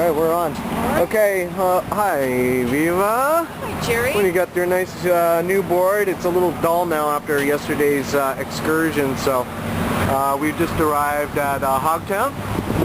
Alright, we're on. Okay, hi Viva. Hi Jerry. When you got your nice new board, it's a little dull now after yesterday's excursion, so we've just arrived at Hogtown.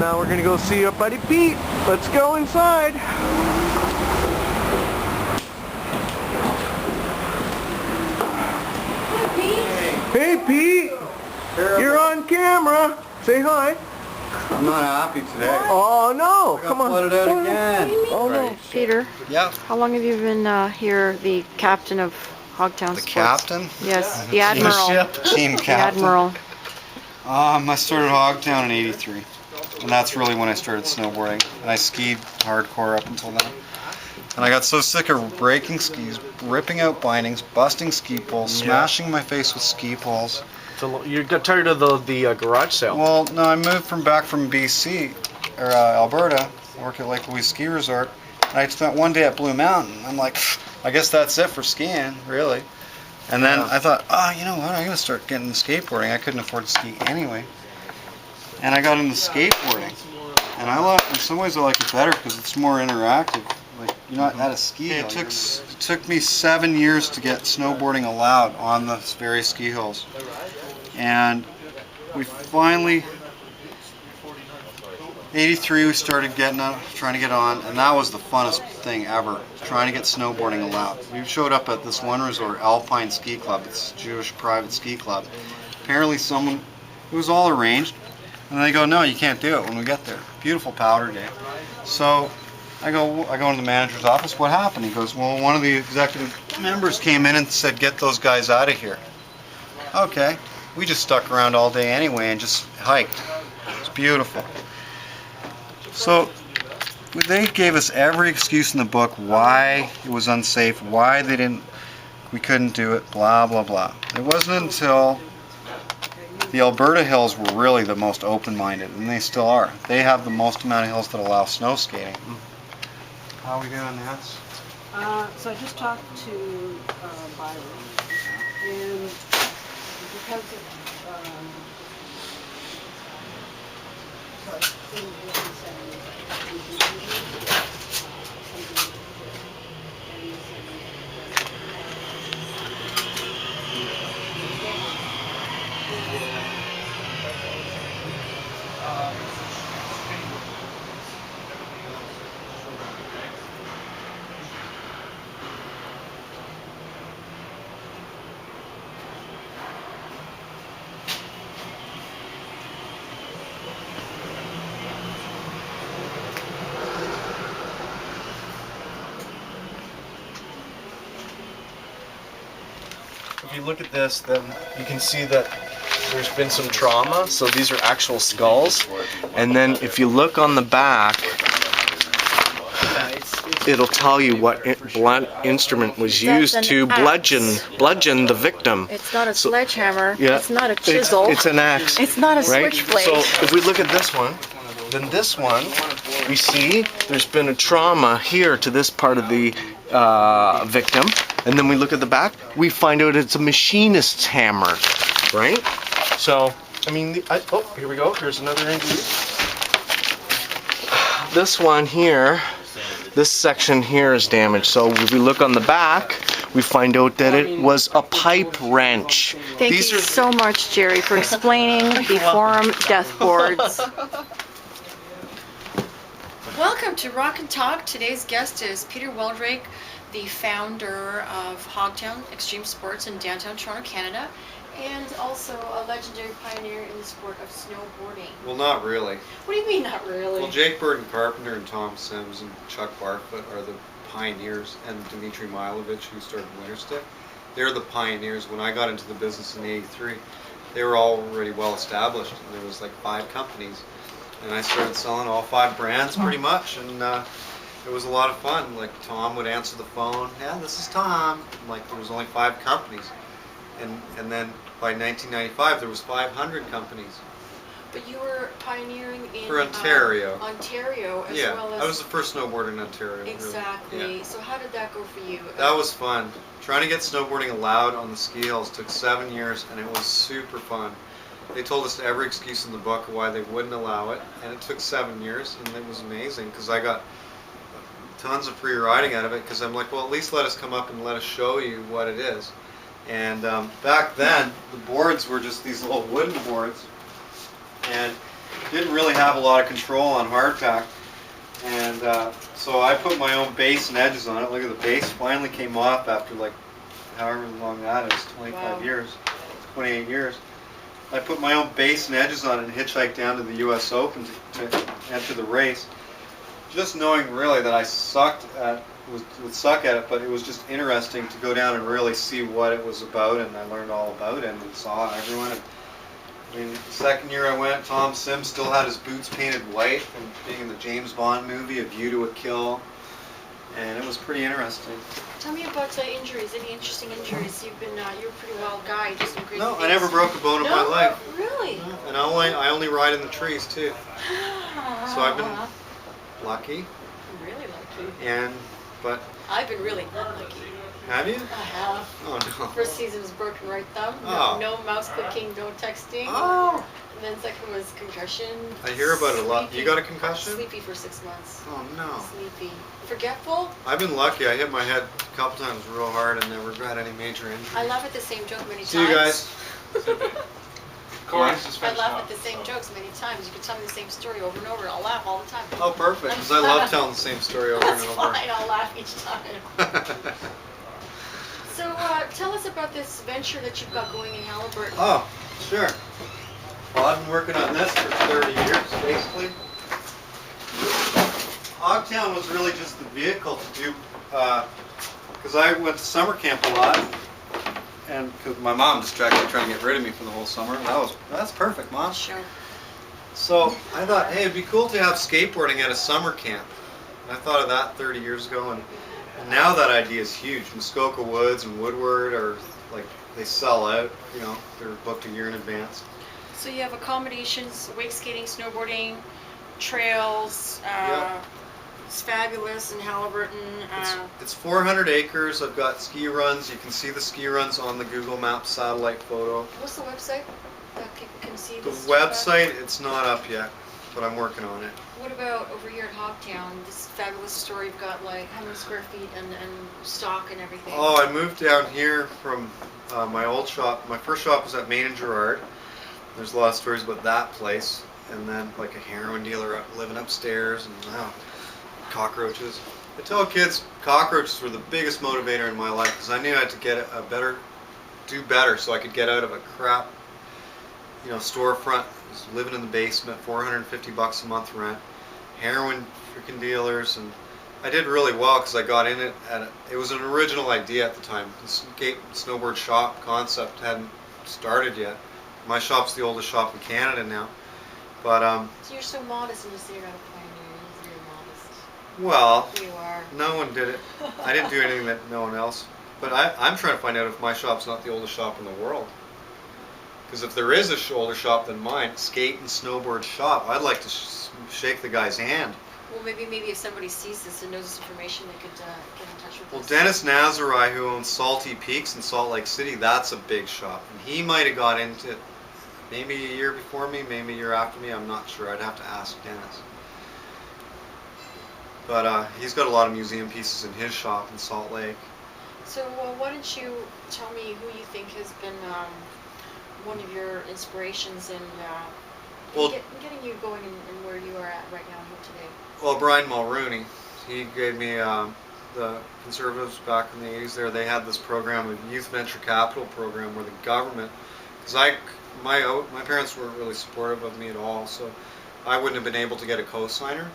Now we're going to go see our buddy Pete. Let's go inside. Hi Pete. Hey Pete! You're on camera. Say hi. I'm not happy today. Oh no! I got Come on. flooded out again. Oh no. Peter, Yeah. how long have you been here, the captain of Hogtown The Sports? captain? Yes, the admiral. Team The captain. admiral. I started Hogtown in '83, and that's really when I started snowboarding. And I skied hardcore up until then. And I got so sick of breaking skis, ripping out bindings, busting ski poles, smashing my face with ski poles. So you got tired of the garage sale? Well, no, I moved back from BC, or Alberta, work at Lake Louise Ski Resort, and I spent one day at Blue Mountain. I'm like, I guess that's it for skiing, really. And then I thought, oh, you know what, I'm going to start getting into skateboarding. I couldn't afford to ski anyway. And I got into skateboarding. And in some ways I like it better because it's more interactive. Like, you're not at a ski hill. It took me 7 years to get snowboarding allowed on the various ski hills. And we finally, '83, we started trying to get on, and that was the funnest thing ever, trying to get snowboarding allowed. We showed up at this one resort, Alpine Ski Club. It's a Jewish private ski club. Apparently it was all arranged, and they go, no, you can't do it when we get there. Beautiful powder day. So I go into the manager's office, what happened? He goes, well, one of the executive members came in and said, get those guys out of here. Okay. We just stuck around all day anyway and just hiked. It's beautiful. So they gave us every excuse in the book why it was unsafe, why we couldn't do it, blah, blah, blah. It wasn't until the Alberta hills were really the most open-minded, and they still are. They have the most amount of hills that allow snow skating. How are we doing, Nance? So I just talked to Byron, and because of If you look at this, then you can see that there's been some trauma. So these are actual skulls. And then if you look on the back, it'll tell you what blunt instrument was used to bludgeon the victim. It's not a sledgehammer. Yeah, it's not a chisel. It's an axe. It's not a right? switchblade. So if we look at this one, then this one, we see there's been a trauma here to this part of the victim. And then we look at the back, we find out it's a machinist's hammer, right? So, I mean, here we go. Here's another injury. This one here, this section here is damaged. So if we look on the back, we find out that it was a pipe wrench. Thank you so much, Jerry, for explaining the forum death boards. Welcome to Rock and Talk. Today's guest is Peter Wheldrake, the founder of Hogtown Extreme Sports in downtown Toronto, Canada, and also a legendary pioneer in the sport of snowboarding. Well, not really. What do you mean, not really? Well, Jake Burton Carpenter and Tom Sims and Chuck Barfoot are the pioneers, and Dmitry Milovich, who started Winterstick. They're the pioneers. When I got into the business in '83, they were already well established, and there was like 5 companies. And I started selling all 5 brands pretty much, and it was a lot of fun. Like, Tom would answer the phone, yeah, this is Tom. Like, there was only 5 companies. And then by 1995, there was 500 companies. But you were pioneering in For Ontario. Ontario as Yeah, well as... I was the first snowboarder in Ontario. Exactly. Really. Yeah. So how did that go for you? That was fun. Trying to get snowboarding allowed on the ski hills took 7 years, and it was super fun. they told us every excuse in the book why they wouldn't allow it, and it took 7 years, and it was amazing because I got tons of free riding out of it because I'm like, well, at least let us come up and let us show you what it is. And back then, the boards were just these little wooden boards, and didn't really have a lot of control on hardtack. And so I put my own base and edges on it. Look at the base finally came off after like however long that is, 25 Wow. years, 28 years. I put my own base and edges on it and hitchhiked down to the U.S. Open to enter the race. Just knowing really that I would suck at it, but it was just interesting to go down and really see what it was about, and I learned all about it and saw everyone. And, I mean, the second year I went, Tom Sims still had his boots painted white from being in the James Bond movie, A View to a Kill, and it was pretty interesting. Tell me about injuries. Any interesting injuries? You're a pretty wild guy. You do some crazy No, things. I never broke a bone in my life. Really? And I only ride in the trees too. So I've been lucky, Really lucky. but I've been really unlucky. have you? I have. Oh no. First season was broken right thumb. Oh. No mouse clicking, no texting. Oh. And then second was concussion. I hear about it a lot. You Sleepy. got a concussion? Sleepy for 6 months. Oh no. Sleepy. Forgetful? I've been lucky. I hit my head a couple times real hard and never had any major injuries. I laugh at the same joke many See you times. guys. Corey's just I finished laugh up. at the same jokes many times. You can tell me the same story over and over, and I'll laugh all the time. Oh, perfect. Because I love telling the same story over That's and over. fine. I'll laugh each time. So tell us about this venture that you've got going in Halliburton. Oh, sure. Well, I've been working on this for 30 years, basically. Hogtown was really just the vehicle to do, because I went to summer camp a lot, and because my mom distracted trying to get rid of me for the whole summer. That's perfect, Mom. Sure. So I thought, hey, it'd be cool to have skateboarding at a summer camp. And I thought of that 30 years ago, and now that idea is huge. Muskoka Woods and Woodward are like, they sell out, you know, they're booked a year in advance. So you have accommodations, wake skating, snowboarding, trails. Yeah. It's fabulous in Halliburton. It's 400 acres. I've got ski runs. You can see the ski runs on the Google Maps satellite photo. What's the website that people can see The this stuff at? website, it's not up yet, but I'm working on it. What about over here at Hogtown? This fabulous store. You've got like how many square feet and stock and everything. Oh, I moved down here from my old shop. My first shop was at Main and Gerard. There's a lot of stories about that place. And then like a heroin dealer living upstairs, and cockroaches. I tell kids cockroaches were the biggest motivator in my life because I knew I had to get do better so I could get out of a crap, storefront. I was living in the basement, $450 a month rent, heroin freaking dealers, and I did really well because I got in it it was an original idea at the time. The skate snowboard shop concept hadn't started yet. My shop's the oldest shop in Canada now, but So you're so modest and you say you're not a pioneer. You're very modest. well, You are. no one did it. I didn't do anything that no one else. But I'm trying to find out if my shop's not the oldest shop in the world. Because if there is a older shop than mine, skate and snowboard shop, I'd like to shake the guy's hand. Well, maybe if somebody sees this and knows this information, they could get in touch with Well, us. Dennis Nazarai, who owns Salty Peaks in Salt Lake City, that's a big shop. And he might have got into it maybe a year before me, maybe a year after me. I'm not sure. I'd have to ask Dennis. But he's got a lot of museum pieces in his shop in Salt Lake. So why don't you tell me who you think has been one of your inspirations in getting you going in where you are at right now here today? Well, Brian Mulrooney, he gave me the Conservatives back in the 80s there. They had this program, a youth venture capital program, where the government, because my parents weren't really supportive of me at all, so I wouldn't have been able to get a co-signer.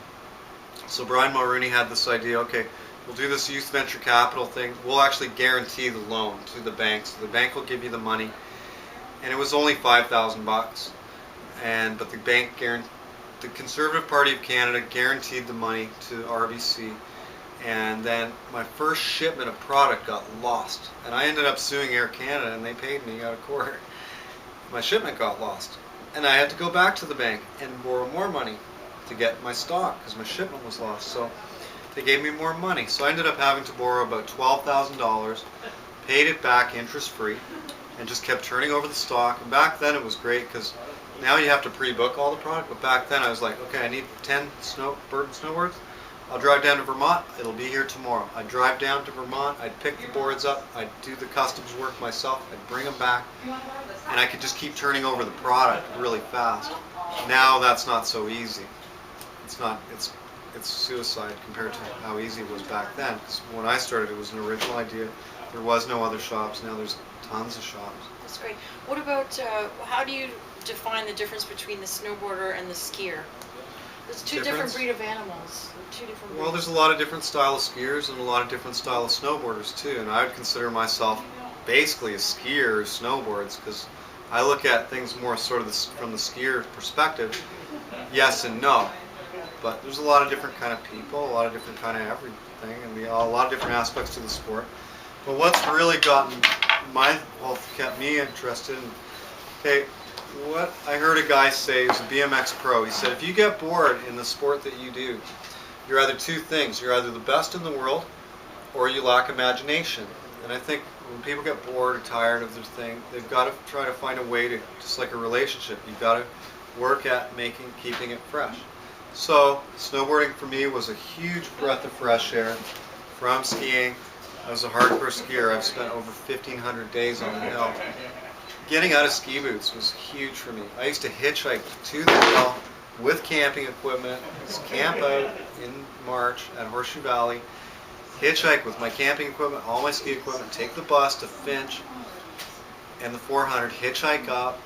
So Brian Mulrooney had this idea, okay, we'll do this youth venture capital thing. We'll actually guarantee the loan to the bank. So the bank will give you the money. And it was only $5,000. But the Conservative Party of Canada guaranteed the money to RBC. And then my first shipment of product got lost. And I ended up suing Air Canada, and they paid me out of court. My shipment got lost. And I had to go back to the bank and borrow more money to get my stock because my shipment was lost. So they gave me more money. So I ended up having to borrow about $12,000, paid it back interest-free, and just kept turning over the stock. And back then it was great because now you have to pre-book all the product, but back then I was like, okay, I need 10 Burton snowboards. I'll drive down to Vermont, it'll be here tomorrow. I'd drive down to Vermont, I'd pick the boards up, I'd do the customs work myself, I'd bring them back, and I could just keep turning over the product really fast. Now that's not so easy. It's suicide compared to how easy it was back then. Because when I started, it was an original idea. There was no other shops. Now there's tons of shops. That's great. What about, how do you define the difference between the snowboarder and the skier? There's two different breed of animals. Two different Well, there's a lot of different style of skiers and a lot of different style of snowboarders too. And I would consider myself basically a skier who snowboards, because I look at things more sort of from the skier perspective. Yes and no. But there's a lot of different kind of people, a lot of different kind of everything, and a lot of different aspects to the sport. But what's really kept me interested in, okay, what I heard a guy say, he was a BMX pro, he said, if you get bored in the sport that you do, you're either two things. You're either the best in the world, or you lack imagination. And I think when people get bored or tired of their thing, they've got to try to find a way to, just like a relationship, you've got to work at keeping it fresh. So snowboarding for me was a huge breath of fresh air from skiing. I was a hardcore skier. I've spent over 1,500 days on the hill. Getting out of ski boots was huge for me. I used to hitchhike to the hill with camping equipment, camp out in March at Horseshoe Valley, hitchhike with my camping equipment, all my ski equipment, take the bus to Finch and the 400, hitchhike up,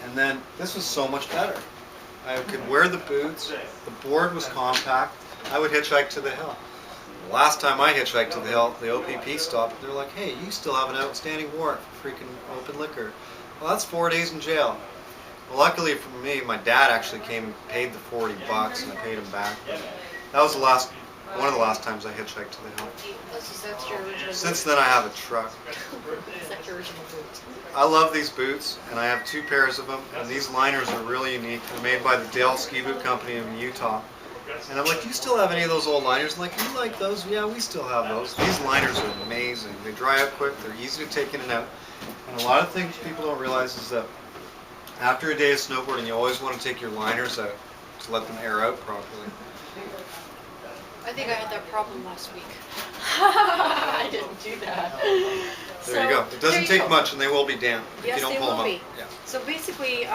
and then this was so much better. I could wear the boots, the board was compact, I would hitchhike to the hill. The last time I hitchhiked to the hill, the OPP stopped, they're like, hey, you still have an outstanding warrant for freaking open liquor. Well, that's 4 days in jail. Well, luckily for me, my dad actually came and paid the $40 and I paid him back. That was one of the last times I hitchhiked to the hill. That's your original Since then I have a truck. Is that your original boot? I love these boots, and I have 2 pairs of them, and these liners are really unique. They're made by the Dale Ski Boot Company in Utah. And I'm like, do you still have any of those old liners? I'm like, you like those? Yeah, we still have those. These liners are amazing. They dry out quick, they're easy to take in and out. And a lot of things people don't realize is that after a day of snowboarding, you always want to take your liners out to let them air out properly. I think I had that problem last week. I didn't do that. There you go. It doesn't take much, and they will be damp if Yes, you don't they pull will them be. out. Yeah. So basically,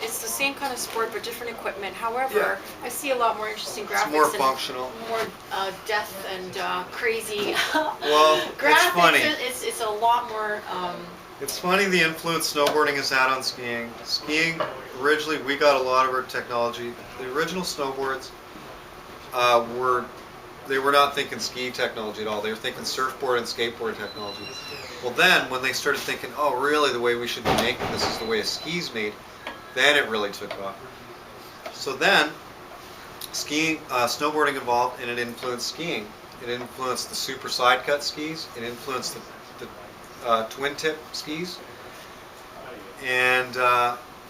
it's the same kind of sport but different equipment. However, I see a lot more interesting graphics. It's more and functional. More death and crazy Well, graphics. it's funny. It's a lot more. It's funny the influence snowboarding has had on skiing. Skiing, originally, we got a lot of our technology. The original snowboards they were not thinking ski technology at all. They were thinking surfboard and skateboard technology. Well then, when they started thinking, oh really, the way we should be making this is the way a ski's made, then it really took off. So then, snowboarding evolved and it influenced skiing. It influenced the super side cut skis. It influenced the twin tip skis. And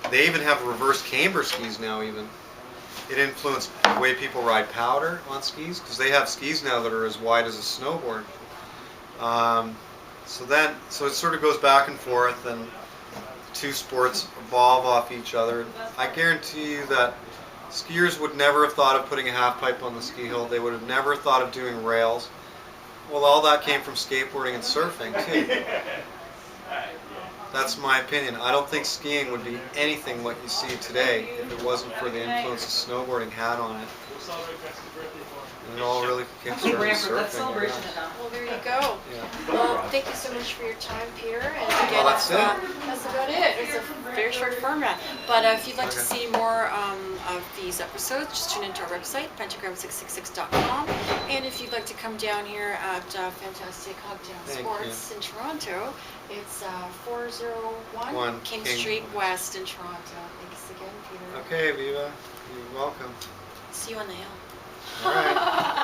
they even have reverse camber skis now even. It influenced the way people ride powder on skis, because they have skis now that are as wide as a snowboard. So it sort of goes back and forth, and the two sports evolve off each other. I guarantee you that skiers would never have thought of putting a half pipe on the ski hill. They would have never thought of doing rails. Well, all that came from skateboarding and surfing too. That's my opinion. I don't think skiing would be anything like you see today if it wasn't for the influence that snowboarding had on it. And it all really came from surfing. Well, there you go. Yeah. Well, thank you so much for your time, Peter. And again, Well, that's it. That's about it. It's a very short format. But if you'd like to see more of these episodes, just tune into our website, pentagram666.com. And if you'd like to come down here at fantastic Hogtown Sports in Toronto, it's 401 King Street West in Toronto. Thanks again, Peter. Okay, Viva. You're welcome. See you on the hill. All right.